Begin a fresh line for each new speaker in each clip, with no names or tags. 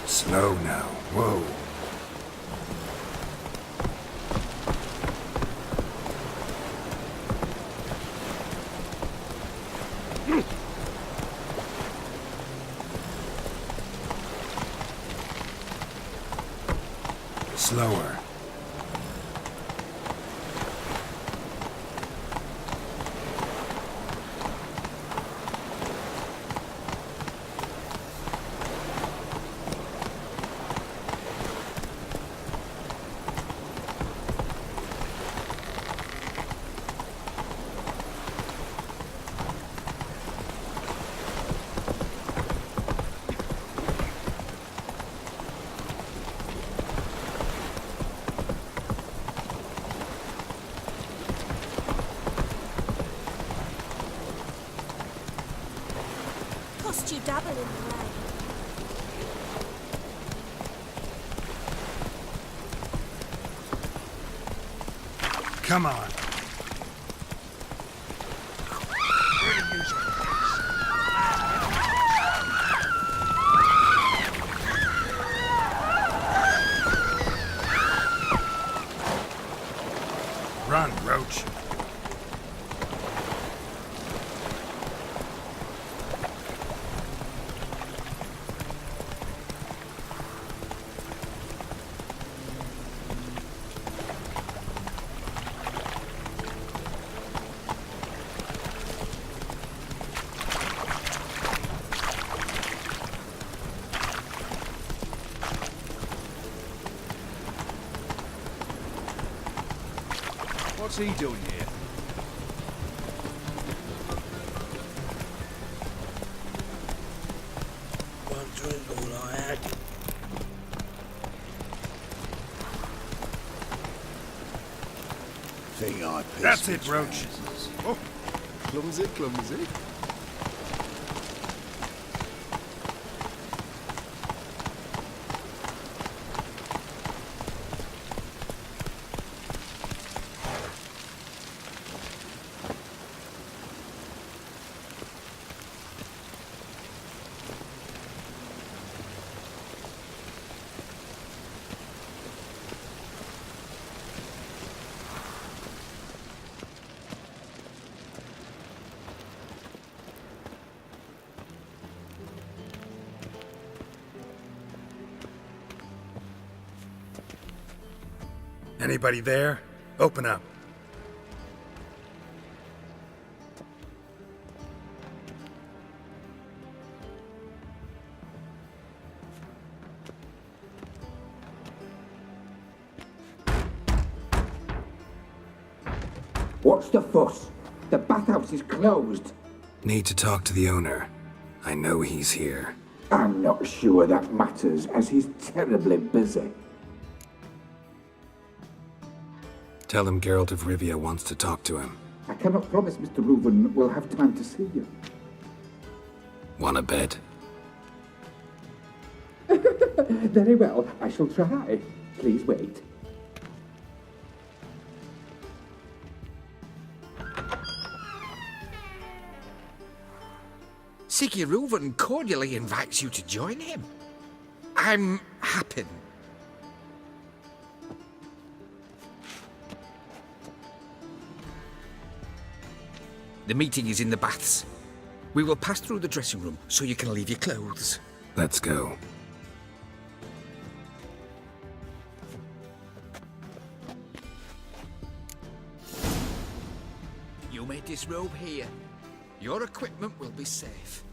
Slow now. Whoa. Slower.
You dabble in the rain.
Come on. Run, Roach.
What's he doing here?
One drink all I had. Think I pissed
That's
my
it, Roach.
trousers.
Oh, clumsy, clumsy.
Anybody there? Open up.
What's the fuss? The bathhouse is closed.
Need to talk to the owner. I know he's here.
I'm not sure that matters, as he's terribly busy.
Tell him Geralt of Rivia wants to talk to him.
I cannot promise Mr. Reuven will have time to see you.
Want a bed?
Very well, I shall try. Please wait.
Siggy Reuven cordially invites you to join him. I'm happy. The meeting is in the baths. We will pass through the dressing room so you can leave your clothes.
Let's go.
You may disrobe here. Your equipment will be safe.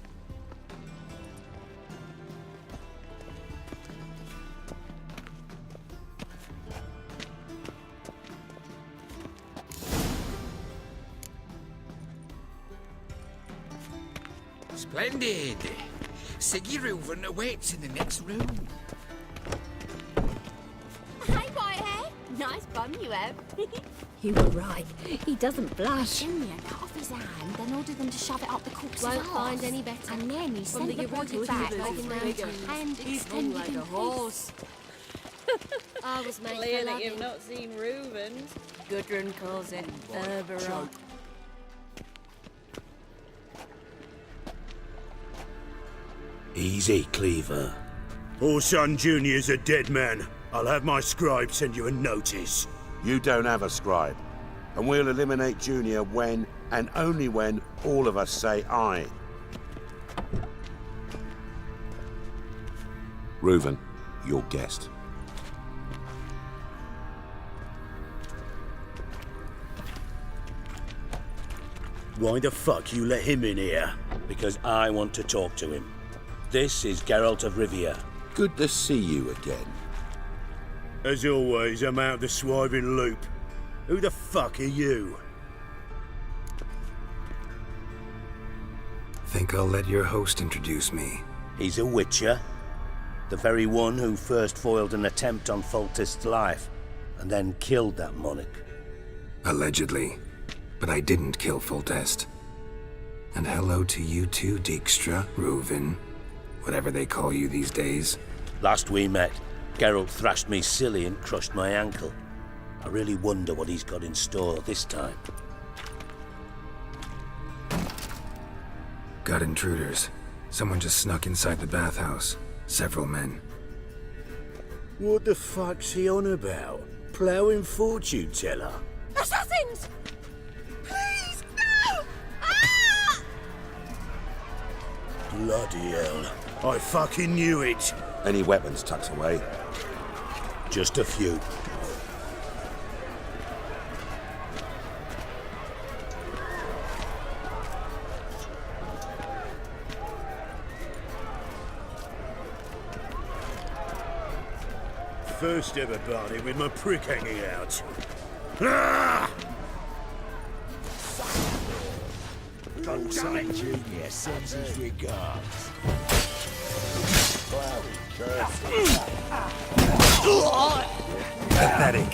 Splendid. Siggy Reuven awaits in the next room.
Hey, Whitehair. Nice bum you have.
You were right. He doesn't blush.
Junior cut off his hand, then ordered them to shove it up the corpse's
Won't
arse.
find any better.
And then he sent the body back looking round to hand extended
like
in
a
peace.
horse. I was made for
Clearly
loving.
you've not seen Reuven's.
Gudrun calls it Berberon.
Easy, Cleaver. Orson Jr.'s a dead man. I'll have my scribe send you a notice.
You don't have a scribe, and we'll eliminate Junior when, and only when, all of us say aye. Reuven, your guest.
Why the fuck you let him in here?
Because I want to talk to him. This is Geralt of Rivia.
Good to see you again.
As always, I'm out of the swiving loop. Who the fuck are you?
Think I'll let your host introduce me.
He's a witcher. The very one who first foiled an attempt on Foltest's life, and then killed that monarch.
Allegedly. But I didn't kill Foltest. And hello to you too, Dijkstra, Reuven, whatever they call you these days.
Last we met, Geralt thrashed me silly and crushed my ankle. I really wonder what he's got in store this time.
Got intruders. Someone just snuck inside the bathhouse. Several men.
What the fuck's he on about? Ploughing fortune teller?
Assassins! Please, no! Ah!
Bloody hell. I fucking knew it.
Any weapons tucked away?
Just a few.
First ever party with my prick hanging out. Ah!
Golden Junior sends his regards.
Pathetic.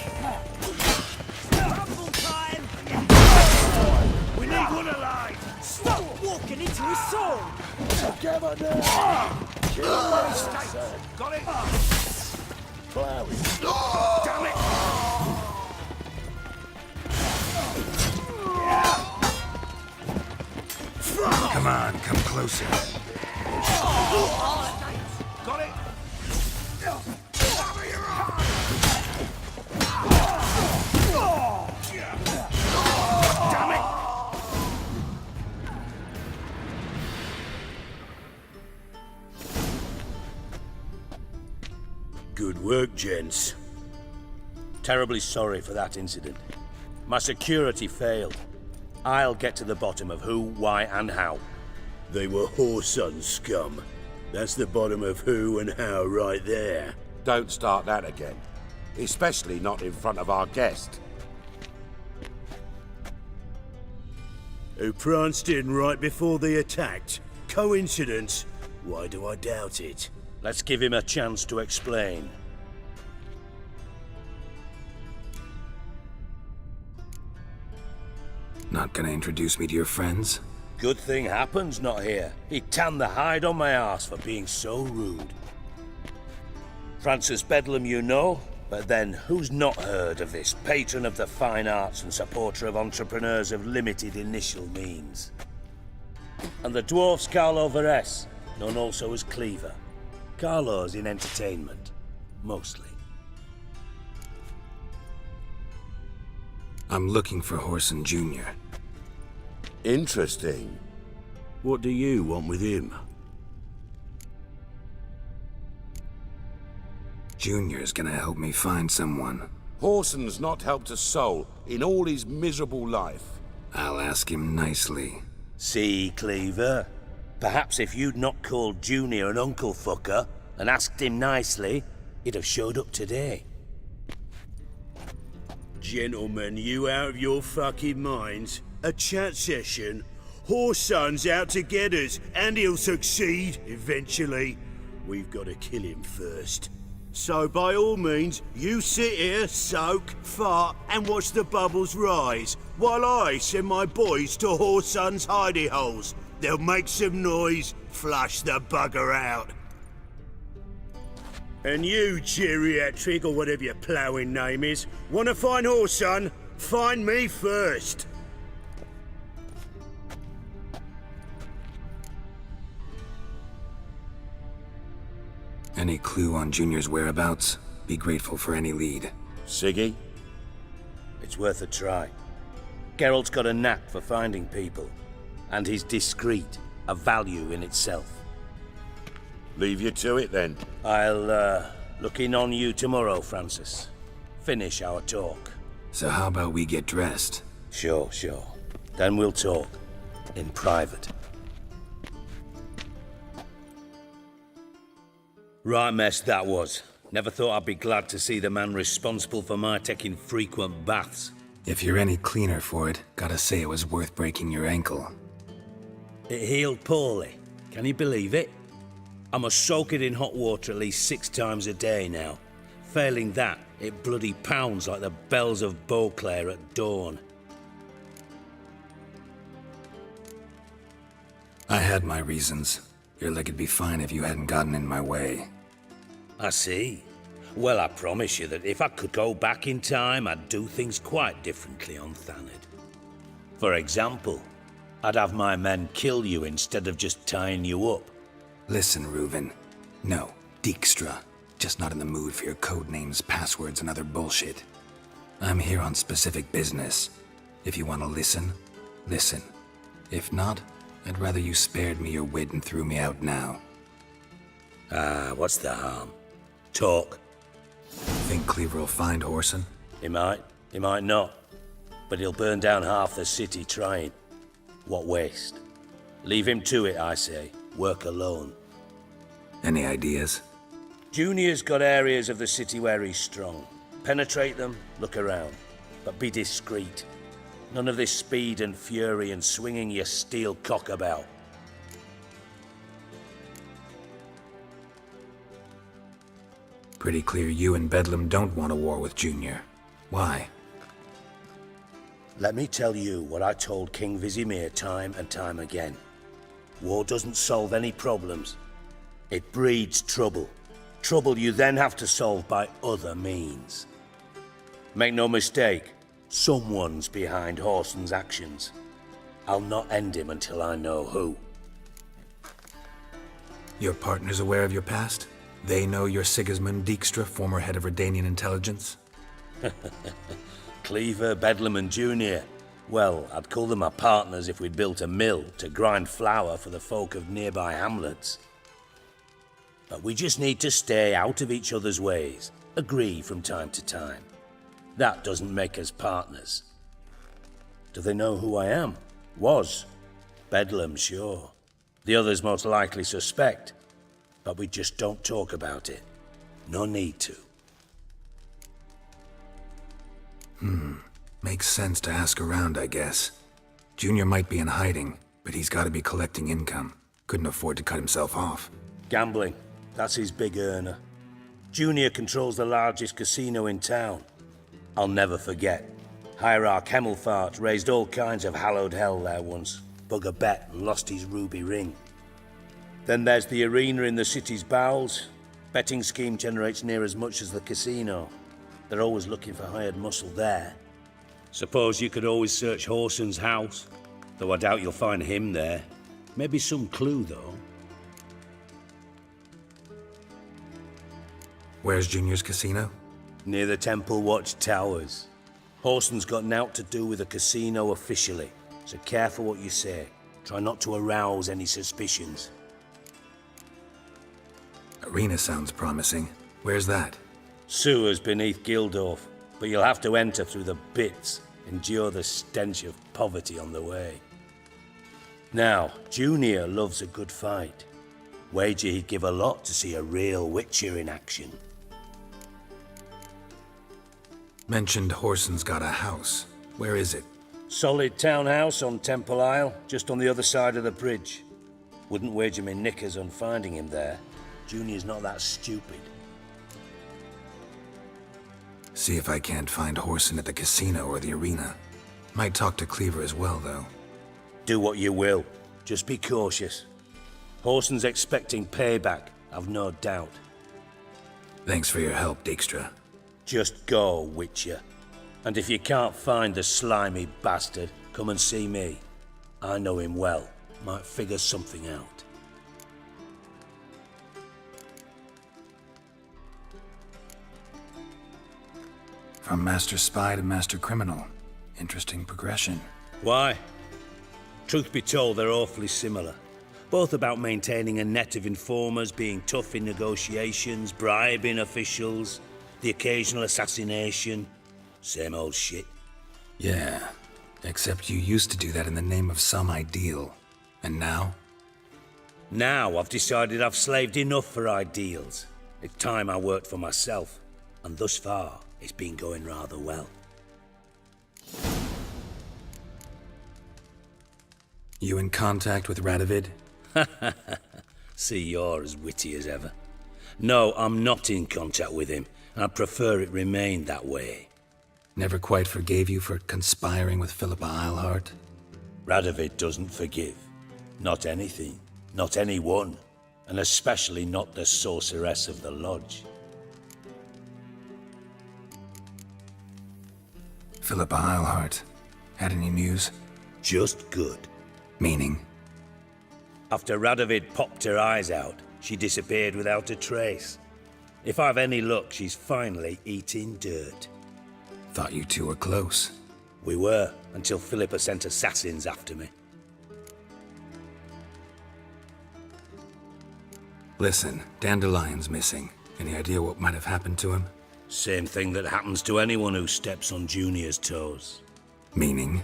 We need one alive! Stop walking into his soul! Together now! Got it? Damn it!
Come on, come closer.
Got it? Damn it!
Good work, gents.
Terribly sorry for that incident. My security failed. I'll get to the bottom of who, why, and how.
They were whoreson scum. That's the bottom of who and how right there.
Don't start that again. Especially not in front of our guest.
Who pranced in right before they attacked. Coincidence? Why do I doubt it?
Let's give him a chance to explain.
Not gonna introduce me to your friends?
Good thing Happen's not here. He tanned the hide on my arse for being so rude. Francis Bedlam you know, but then who's not heard of this patron of the fine arts and supporter of entrepreneurs of limited initial means? And the dwarf's Carlo Veres, known also as Cleaver. Carlo's in entertainment, mostly.
I'm looking for Whoreson Jr.
Interesting.
What do you want with him?
Junior's gonna help me find someone.
Whoreson's not helped a soul in all his miserable life.
I'll ask him nicely.
See, Cleaver? Perhaps if you'd not called Junior an uncle fucker and asked him nicely, he'd have showed up today.
Gentlemen, you out of your fucking minds? A chat session? Whoreson's out to get us, and he'll succeed eventually. We've got to kill him first. So by all means, you sit here, soak, fart, and watch the bubbles rise, while I send my boys to Whoreson's hidey holes. They'll make some noise, flush the bugger out. And you, geriatric, or whatever your ploughing name is, wanna find Whoreson? Find me first.
Any clue on Junior's whereabouts? Be grateful for any lead.
Siggy? It's worth a try. Geralt's got a knack for finding people. And he's discreet, a value in itself.
Leave you to it then.
I'll, look in on you tomorrow, Francis. Finish our talk.
So how about we get dressed?
Sure. Then we'll talk. In private. Right mess that was. Never thought I'd be glad to see the man responsible for my taking frequent baths.
If you're any cleaner for it, gotta say it was worth breaking your ankle.
It healed poorly. Can you believe it? I must soak it in hot water at least 6 times a day now. Failing that, it bloody pounds like the bells of Beauclair at dawn.
I had my reasons. Your leg would be fine if you hadn't gotten in my way.
I see. Well, I promise you that if I could go back in time, I'd do things quite differently on Thanedd. For example, I'd have my men kill you instead of just tying you up.
Listen, Reuven. No, Dijkstra. Just not in the mood for your code names, passwords, and other bullshit. I'm here on specific business. If you want to listen, listen. If not, I'd rather you spared me your wit and threw me out now.
What's the harm? Talk.
Think Cleaver will find Whoreson?
He might not. But he'll burn down half the city trying. What waste? Leave him to it, I say. Work alone.
Any ideas?
Junior's got areas of the city where he's strong. Penetrate them, look around. But be discreet. None of this speed and fury and swinging your steel cock about.
Pretty clear you and Bedlam don't want a war with Junior. Why?
Let me tell you what I told King Vizimir time and time again. War doesn't solve any problems. It breeds trouble. Trouble you then have to solve by other means. Make no mistake, someone's behind Whoreson's actions. I'll not end him until I know who.
Your partner's aware of your past? They know you're Sigismund Dijkstra, former head of Redanian intelligence?
Cleaver, Bedlam and Junior. Well, I'd call them my partners if we'd built a mill to grind flour for the folk of nearby hamlets. But we just need to stay out of each other's ways, agree from time to time. That doesn't make us partners. Do they know who I am? Was. Bedlam, sure. The others most likely suspect. But we just don't talk about it. No need to.
Makes sense to ask around, I guess. Junior might be in hiding, but he's got to be collecting income. Couldn't afford to cut himself off.
Gambling. That's his big earner. Junior controls the largest casino in town. I'll never forget. Hierarch Hemmelfart raised all kinds of hallowed hell there once. Bugger bet and lost his ruby ring. Then there's the arena in the city's bowels. Betting scheme generates near as much as the casino. They're always looking for hired muscle there. Suppose you could always search Whoreson's house, though I doubt you'll find him there. Maybe some clue, though.
Where's Junior's casino?
Near the Temple Watch Towers. Whoreson's got naught to do with the casino officially, so careful what you say. Try not to arouse any suspicions.
Arena sounds promising. Where's that?
Sewers beneath Gildorf, but you'll have to enter through the bits, endure the stench of poverty on the way. Now, Junior loves a good fight. Wager he'd give a lot to see a real Witcher in action.
Mentioned Whoreson's got a house. Where is it?
Solid townhouse on Temple Isle, just on the other side of the bridge. Wouldn't wager me knickers on finding him there. Junior's not that stupid.
See if I can't find Horson at the casino or the arena. Might talk to Cleaver as well, though.
Do what you will. Just be cautious. Horson's expecting payback, I've no doubt.
Thanks for your help, Dijkstra.
Just go, Witcher. And if you can't find the slimy bastard, come and see me. I know him well. Might figure something out.
From Master Spy to Master Criminal. Interesting progression.
Why? Truth be told, they're awfully similar. Both about maintaining a net of informers, being tough in negotiations, bribing officials, the occasional assassination. Same old shit.
Yeah, except you used to do that in the name of some ideal. And now?
Now I've decided I've slaved enough for ideals. It's time I worked for myself. And thus far, it's been going rather well.
You in contact with Radovid?
See, you're as witty as ever. No, I'm not in contact with him. I prefer it remained that way.
Never quite forgave you for conspiring with Philippa Eilhart?
Radovid doesn't forgive. Not anything. Not anyone. And especially not the sorceress of the lodge.
Philippa Eilhart. Had any news?
Just good.
Meaning?
After Radovid popped her eyes out, she disappeared without a trace. If I've any luck, she's finally eating dirt.
Thought you two were close.
We were, until Philippa sent assassins after me.
Listen, Dandelion's missing. Any idea what might have happened to him?
Same thing that happens to anyone who steps on Junior's toes.
Meaning?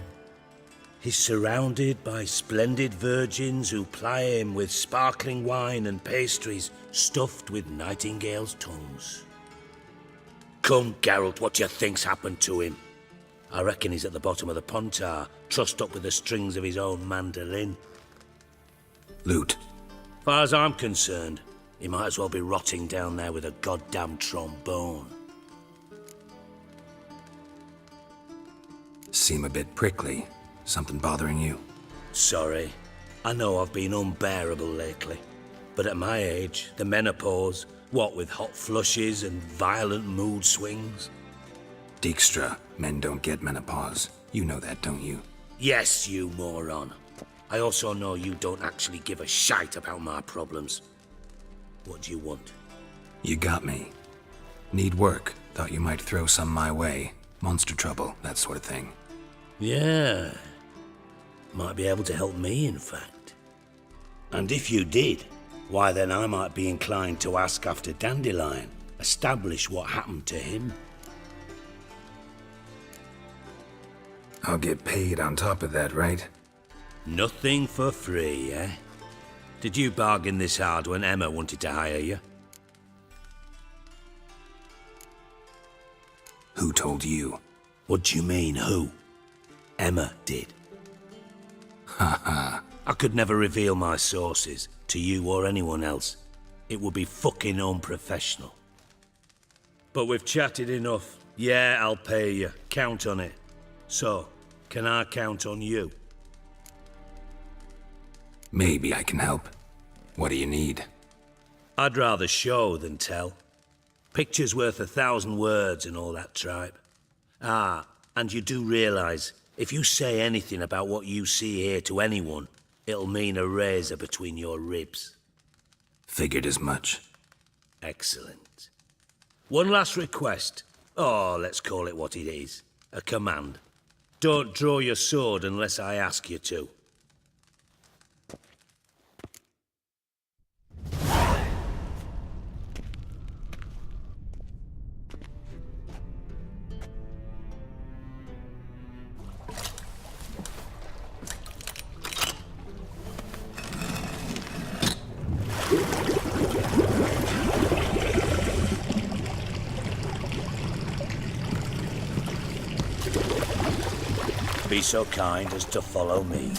He's surrounded by splendid virgins who ply him with sparkling wine and pastries stuffed with nightingales' tongues. Come, Geralt, what do you think's happened to him? I reckon he's at the bottom of the Pontar, trussed up with the strings of his own mandolin.
Loot.
Far as I'm concerned, he might as well be rotting down there with a goddamn trombone.
Seem a bit prickly. Something bothering you?
Sorry. I know I've been unbearable lately. But at my age, the menopause, what with hot flushes and violent mood swings?
Dijkstra, men don't get menopause. You know that, don't you?
Yes, you moron. I also know you don't actually give a shite about my problems. What do you want?
You got me. Need work. Thought you might throw some my way. Monster trouble, that sort of thing.
Yeah. Might be able to help me, in fact. And if you did, why then I might be inclined to ask after Dandelion, establish what happened to him.
I'll get paid on top of that, right?
Nothing for free, eh? Did you bargain this hard when Emma wanted to hire you?
Who told you?
What do you mean, who? Emma did.
Haha.
I could never reveal my sources to you or anyone else. It would be fucking unprofessional. But we've chatted enough. Yeah, I'll pay you. Count on it. So, can I count on you?
Maybe I can help. What do you need?
I'd rather show than tell. Picture's worth 1,000 words and all that tripe. Ah, and you do realize, if you say anything about what you see here to anyone, it'll mean a razor between your ribs.
Figured as much.
Excellent. One last request. Oh, let's call it what it is. A command. Don't draw your sword unless I ask you to. be so kind as to follow me.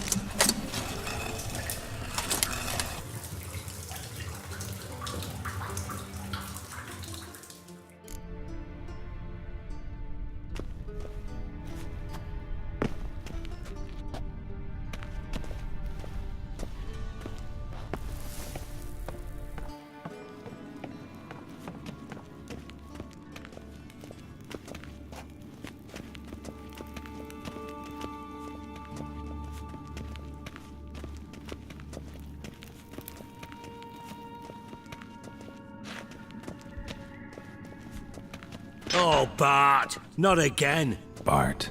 Oh, Bart! Not again!
Bart.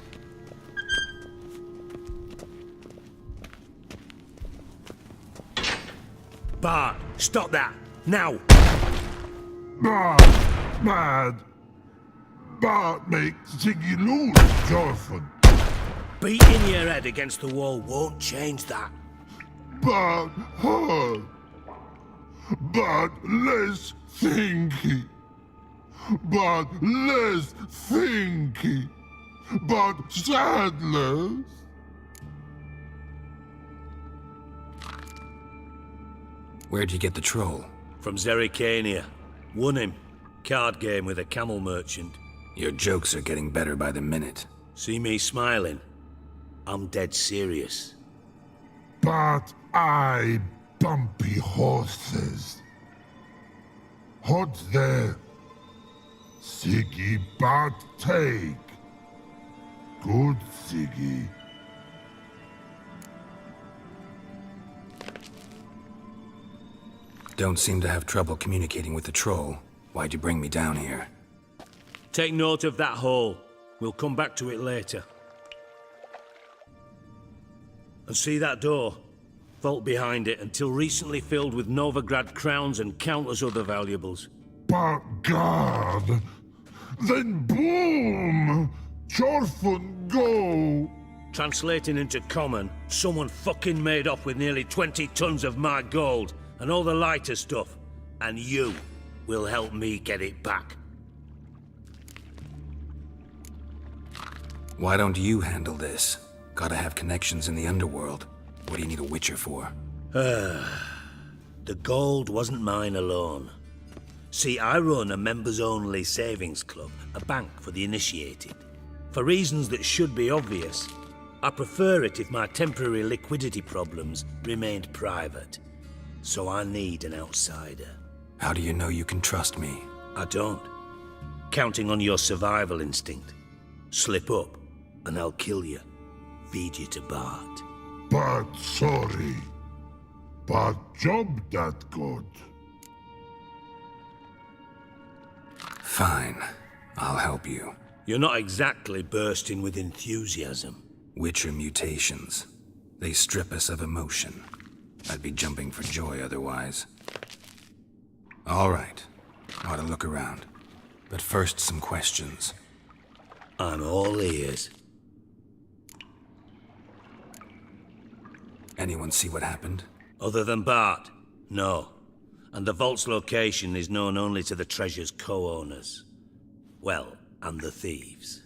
Bart, stop that! Now!
Bart, mad. Bart make Ziggy lose, Jorfin.
Beating your head against the wall won't change that.
Bart hard. Bart less thinky. But less thinky, but sadless.
Where'd you get the troll?
From Zerrikania. Won him. Card game with a camel merchant.
Your jokes are getting better by the minute.
See me smiling? I'm dead serious.
But I bumpy horses. Hot there. Ziggy Bart take. Good Ziggy.
Don't seem to have trouble communicating with the troll. Why'd you bring me down here?
Take note of that hole. We'll come back to it later. And see that door? Vault behind it, until recently filled with Novigrad crowns and countless other valuables.
But God! Then boom! Jorfin go!
Translating into common, someone fucking made off with nearly 20 tons of my gold, and all the lighter stuff. And you will help me get it back.
Why don't you handle this? Gotta have connections in the underworld. What do you need a witcher for?
The gold wasn't mine alone. See, I run a members-only savings club, a bank for the initiated. For reasons that should be obvious, I prefer it if my temporary liquidity problems remained private. So I need an outsider.
How do you know you can trust me?
I don't. Counting on your survival instinct. Slip up, and I'll kill you. Feed you to Bart.
But sorry. But job that good.
Fine. I'll help you.
You're not exactly bursting with enthusiasm.
Witcher mutations. They strip us of emotion. I'd be jumping for joy otherwise. All right. Ought to look around. But first, some questions.
I'm all ears.
Anyone see what happened?
Other than Bart? No. And the vault's location is known only to the treasure's co-owners. Well, and the thieves.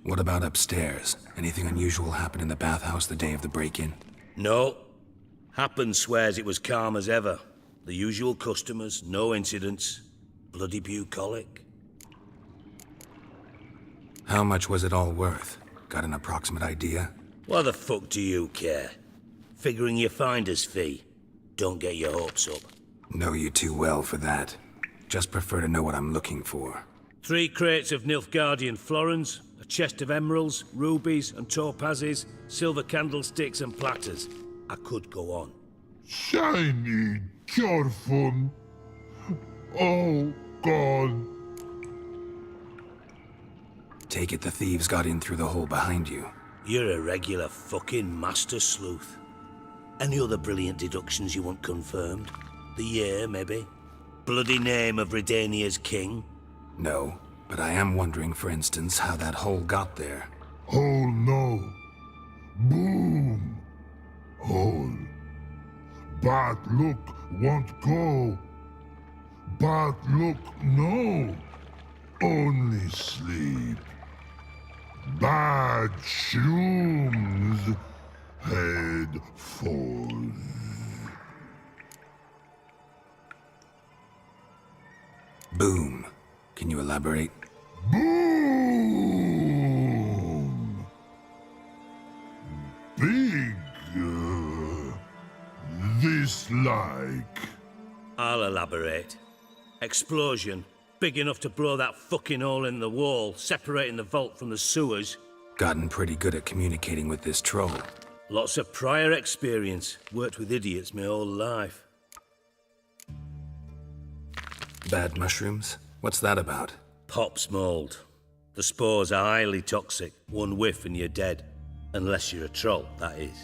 What about upstairs? Anything unusual happen in the bathhouse the day of the break-in?
No. Happen swears it was calm as ever. The usual customers, no incidents. Bloody bucolic.
How much was it all worth? Got an approximate idea?
Why the fuck do you care? Figuring your finder's fee. Don't get your hopes up.
Know you too well for that. Just prefer to know what I'm looking for.
3 crates of Nilfgaardian florins, a chest of emeralds, rubies and topazes, silver candlesticks and platters. I could go on.
Shiny Jorfin. Oh, God.
Take it the thieves got in through the hole behind you.
You're a regular fucking master sleuth. Any other brilliant deductions you want confirmed? The year, maybe? Bloody name of Redania's king?
No, but I am wondering, for instance, how that hole got there.
Hole no. Boom. Hole. But look won't go. But look no. Only sleep. bad shrooms head falls.
Boom. Can you elaborate?
Boom! Big, this like.
I'll elaborate. Explosion. Big enough to blow that fucking hole in the wall, separating the vault from the sewers.
Gotten pretty good at communicating with this troll.
Lots of prior experience. Worked with idiots my whole life.
Bad mushrooms? What's that about?
Pops mold. The spores are highly toxic. One whiff and you're dead. Unless you're a troll, that is.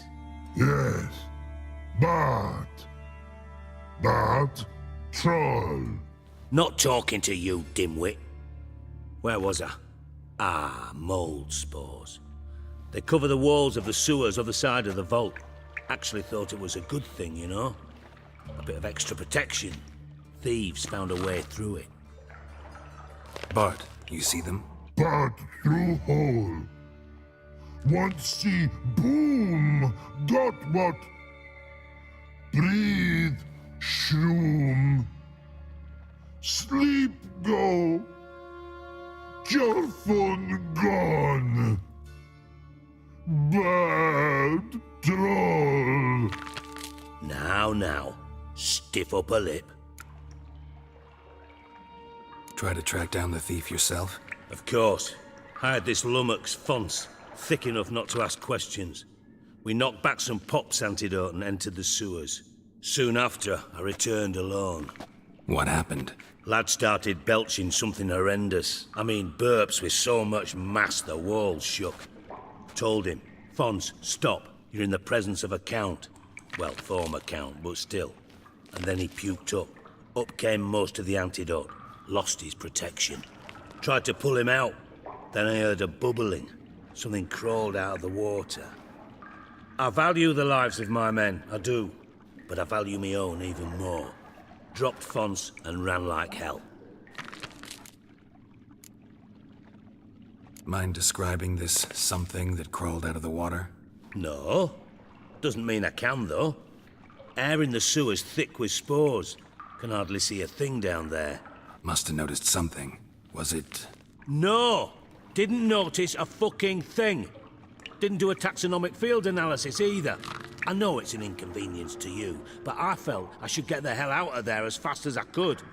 Yes, but troll.
Not talking to you, dimwit. Where was I? Ah, mold spores. They cover the walls of the sewers other side of the vault. Actually thought it was a good thing, you know? A bit of extra protection. Thieves found a way through it.
Bart, you see them?
But through hole. Once see boom, got what? Breathe, shroom. Sleep go. Your phone gone. Bad troll.
Now, stiff upper lip.
Try to track down the thief yourself?
Of course. Hired this lummox Fons, thick enough not to ask questions. We knocked back some Pop's antidote and entered the sewers. Soon after, I returned alone.
What happened?
Lad started belching something horrendous. I mean, burps with so much mass the walls shook. Told him, Fons, stop. You're in the presence of a count. Well, former count, but still. And then he puked up. Up came most of the antidote. Lost his protection. Tried to pull him out. Then I heard a bubbling. Something crawled out of the water. I value the lives of my men, I do. But I value my own even more. Dropped Fons and ran like hell.
Mind describing this something that crawled out of the water?
No. Doesn't mean I can, though. Air in the sewer's thick with spores. Can hardly see a thing down there.
Must have noticed something. Was it...
No! Didn't notice a fucking thing. Didn't do a taxonomic field analysis either. I know it's an inconvenience to you, but I felt I should get the hell out of there as fast as I could.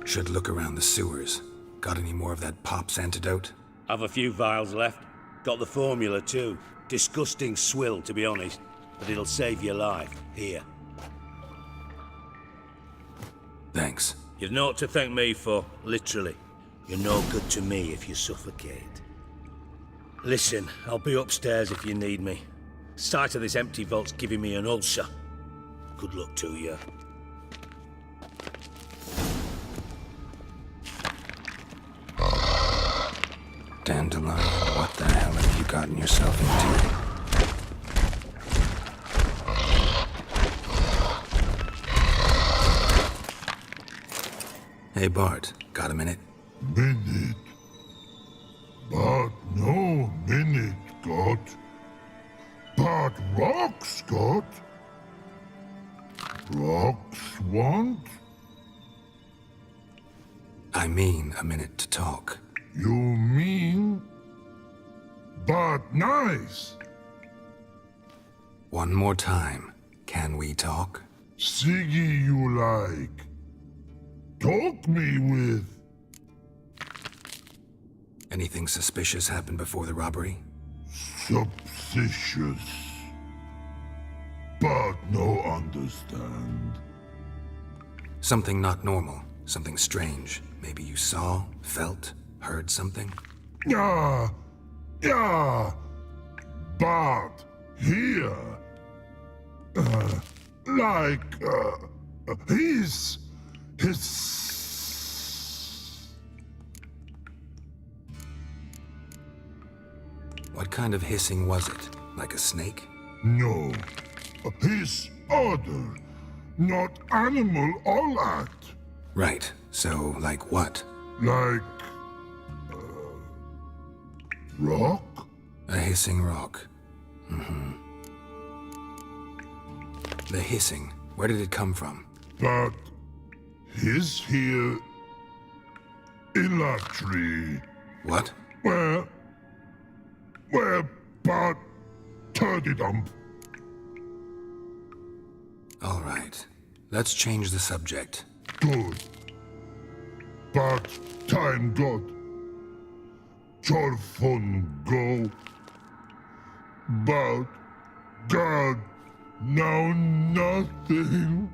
Should look around the sewers. Got any more of that Pop's antidote?
Have a few vials left. Got the formula too. Disgusting swill, to be honest. But it'll save your life. Here.
Thanks.
You've naught to thank me for, literally. You're no good to me if you suffocate. Listen, I'll be upstairs if you need me. Sight of this empty vault's giving me an ulcer. Good luck to you.
Dandelion, what the hell have you gotten yourself into? Hey Bart, got a minute?
Minute. But no minute got. But rocks got. Rocks want?
I mean a minute to talk.
You mean? But nice.
One more time. Can we talk?
Siggy you like. Talk me with.
Anything suspicious happened before the robbery?
Suspicious. But no understand.
Something not normal. Something strange. Maybe you saw, felt, heard something?
Yeah. But here. His.
What kind of hissing was it? Like a snake?
No. His other. Not animal all at.
Right. So, like what?
Like. Rock?
A hissing rock. The hissing, where did it come from?
But he's here in that tree.
What?
Where but turdy dump.
All right, let's change the subject.
Good. But time God. Your fun go. But God, now nothing.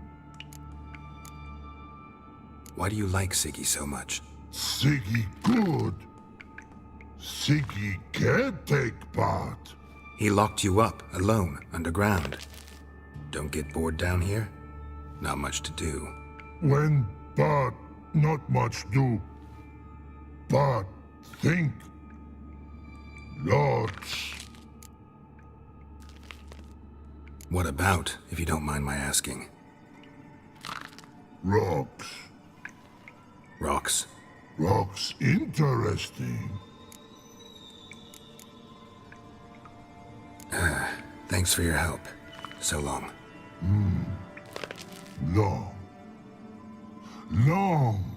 Why do you like Siggy so much?
Siggy good. Siggy can't take part.
He locked you up, alone, underground. Don't get bored down here? Not much to do.
When but not much do. But think. Lots.
What about, if you don't mind my asking?
Rocks.
Rocks?
Rocks interesting.
Thanks for your help. So long.
Long. Long.